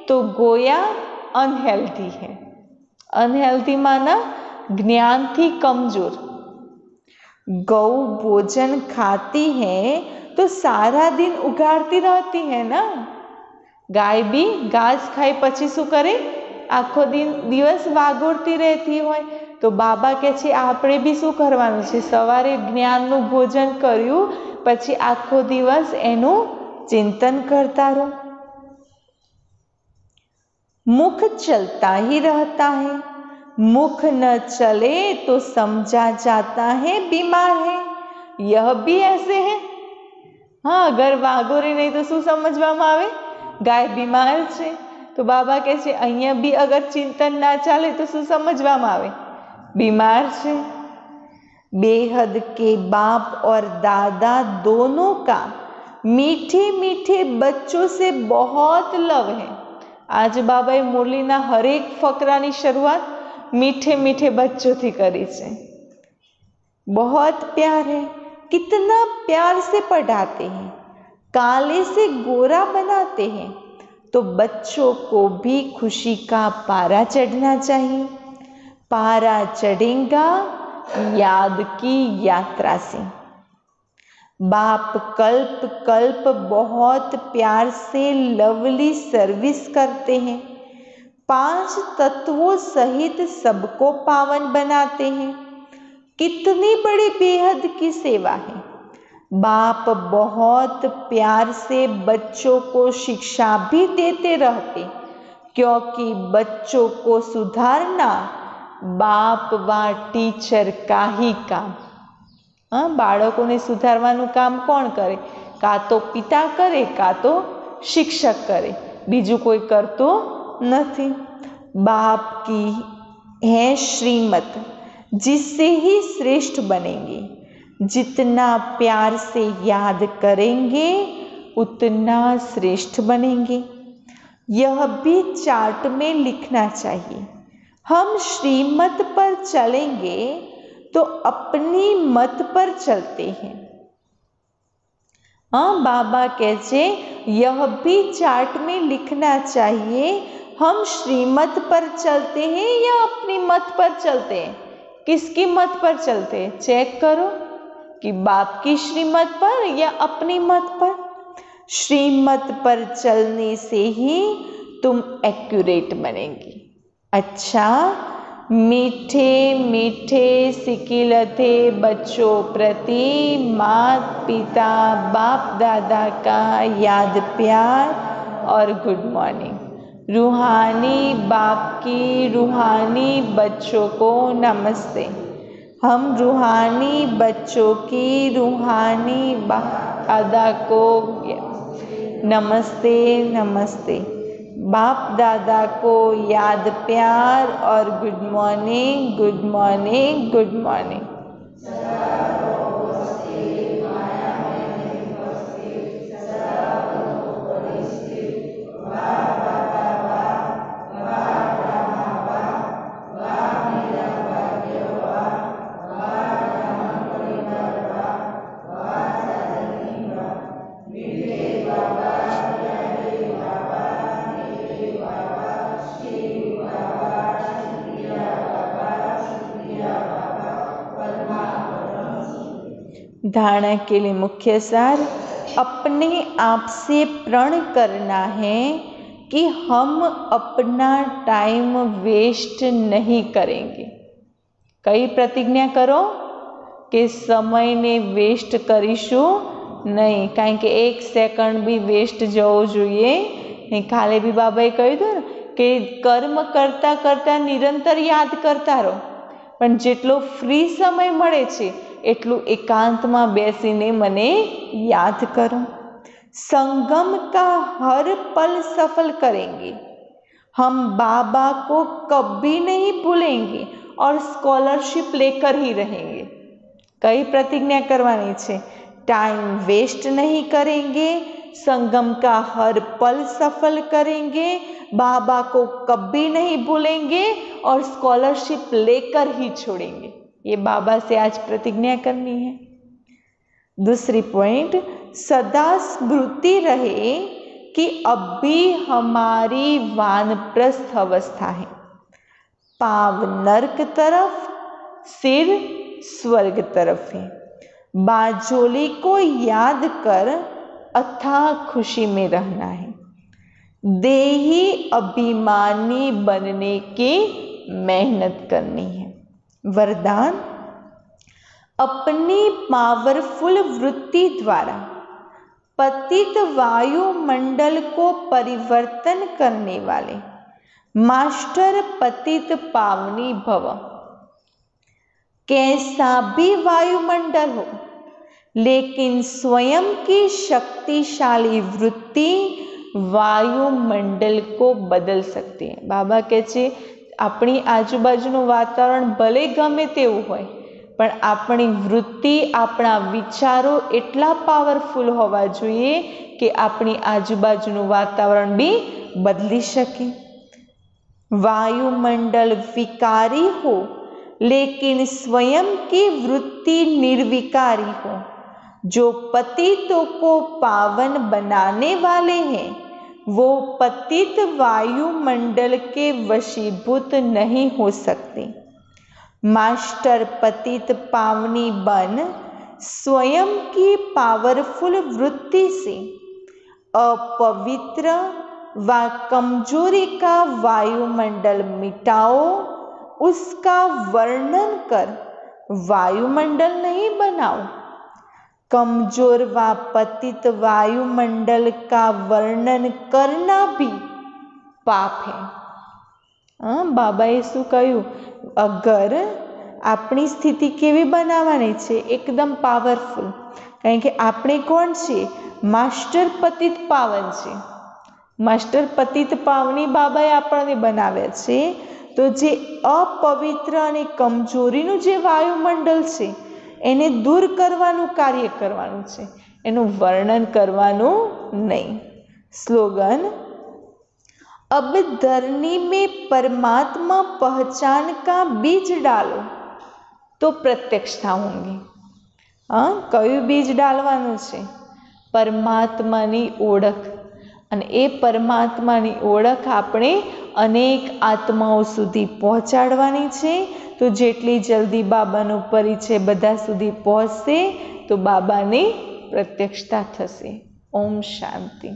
तो गोया अनहेल्दी है। अनहेल्दी माना ज्ञान थी कमजोर। गौ भोजन खाती है तो सारा दिन उगाड़ती रहती है ना। गाय भी घास खाई पछी शू करे, आखो दिवस वागोड़ती रहती होय। तो बाबा कहे छे आपणे भी शू करवानुं छे, सवारे ज्ञाननुं भोजन कर्युं पछी आखो दिवस एनुं चिंतन करता रहो। मुख चलता ही रहता है, मुख न चले तो समझा जाता है बीमार है। यह भी ऐसे है। हाँ, अगर वागोरे नहीं तो शू समझवामां आवे, गाय बीमार छे। तो बाबा कहे छे अहींया भी अगर चिंतन ना चाले तो शू समझवामां आवे, बीमार छे। बेहद के बाप और दादा दोनों का मीठे मीठे बच्चों से बहुत लव है। आज बाबाए मुरलीना हरेक फकरानी शुरुआत मीठे मीठे बच्चों थी करी छे। बहुत प्यार है, कितना प्यार से पढ़ाते हैं, काले से गोरा बनाते हैं। तो बच्चों को भी खुशी का पारा चढ़ना चाहिए। पारा चढ़ेगा याद की यात्रा से। बाप कल्प कल्प बहुत प्यार से लवली सर्विस करते हैं। 5 तत्वों सहित सबको पावन बनाते हैं। कितनी बड़ी बेहद की सेवा है। बाप बहुत प्यार से बच्चों को शिक्षा भी देते रहते, क्योंकि बच्चों को सुधारना बाप व टीचर का ही काम। हाँ, बाळकोने सुधारवानुं काम कोण करे? का तो पिता करे, का तो शिक्षक करे, बीजू कोई करतो नहीं। बाप की है श्रीमत, जिससे ही श्रेष्ठ बनेंगे। जितना प्यार से याद करेंगे उतना श्रेष्ठ बनेंगे। यह भी चार्ट में लिखना चाहिए। हम श्रीमत पर चलेंगे तो अपनी मत पर चलते हैं। हाँ, बाबा कहते यह भी चार्ट में लिखना चाहिए। हम श्रीमत पर चलते हैं या अपनी मत पर चलते हैं? किसकी मत पर चलते हैं? चेक करो कि बाप की श्रीमत पर या अपनी मत पर। श्रीमत पर चलने से ही तुम एक्यूरेट बनेंगी। अच्छा, मीठे मीठे सिकिलते बच्चों प्रति माता पिता बाप दादा का याद प्यार और गुड मॉर्निंग। रूहानी बाप की रूहानी बच्चों को नमस्ते। हम रूहानी बच्चों की रूहानी बाप दादा को नमस्ते नमस्ते। बाप दादा को याद प्यार और good morning good morning good morning. धारणा के लिए मुख्य सार, अपने आप से प्रण करना है कि हम अपना टाइम वेस्ट नहीं करेंगे। कई प्रतिज्ञा करो कि समय ने वेस्ट करीशू नहीं, कारण के एक सेकंड भी वेस्ट जवो જોઈએ नहीं। काले भी बाबाए કહ્યું હતું ને કે કર્મ કરતા કરતા નિરંતર યાદ કરતા રહો, પણ જેટલો ફ્રી સમય મળે છે એટલું એકાંતમાં બેસીને મને याद करो। संगम का हर पल सफल करेंगे, हम बाबा को कभी नहीं भूलेंगे और स्कॉलरशिप लेकर ही रहेंगे। कई प्रतिज्ञा करवानी छे, टाइम वेस्ट नहीं करेंगे, संगम का हर पल सफल करेंगे, बाबा को कभी नहीं भूलेंगे और स्कॉलरशिप लेकर ही छोड़ेंगे। ये बाबा से आज प्रतिज्ञा करनी है। दूसरी पॉइंट, सदा स्मृति रहे कि अभी हमारी वानप्रस्थ अवस्था है, पाव नरक तरफ, सिर स्वर्ग तरफ है। बाजोली को याद कर अथाह खुशी में रहना है। देही अभिमानी बनने की मेहनत करनी है। वरदान, अपनी पावरफुल वृत्ति द्वारा पतित वायुमंडल को परिवर्तन करने वाले मास्टर पतित पावनी भव। कैसा भी वायुमंडल हो, लेकिन स्वयं की शक्तिशाली वृत्ति वायुमंडल को बदल सकती है। बाबा कहे छे अपनी आजूबाजूનું वातावरण भले गमे तेवुं होय, पण अपनी वृत्ति, अपना विचारो एटला पावरफुल होवा जोईए कि अपनी आजूबाजूનું वातावरण भी बदली शके। वायुमंडल विकारी हो, लेकिन स्वयं की वृत्ति निर्विकारी हो। जो पतितों को पावन बनाने वाले हैं, वो पतित वायुमंडल के वशीभूत नहीं हो सकते। मास्टर पतित पावनी बन स्वयं की पावरफुल वृत्ति से अपवित्र व कमजोरी का वायुमंडल मिटाओ, उसका वर्णन कर वायुमंडल नहीं बनाओ। कमजोर व पतित वायुमंडल का वर्णन करना भी पाप है। बाबाए शू कह્યું, अगर अपनी स्थिति केवी बनावानी छे, एकदम पावरफुल, कारण के आपणे कोण छे, मास्टर पतित पावन छे। मास्टर पतित पावनी बाबाए आपणे बनाव्या छे। तो जे अपवित्र अने कमजोरीनुं जे वायुमंडल छे एने दूर करवानुं कार्य करवानुं छे, एनुं वर्णन करवानुं नहीं। स्लोगन, अब धरनी में परमात्मा पहचान का बीज डालो तो प्रत्यक्षता होंगी। कयुं बीज डालवानुं छे? परमात्मानी ओळख। अने ए परमात्मानी ओळख आपणे अनेक आत्माओं सुधी पहोंचाडवानी छे। तो जेटली जल्दी बाबानो परिचय बधा सुधी पहोंचशे तो बाबानी प्रत्यक्षता थशे। ओम शांति।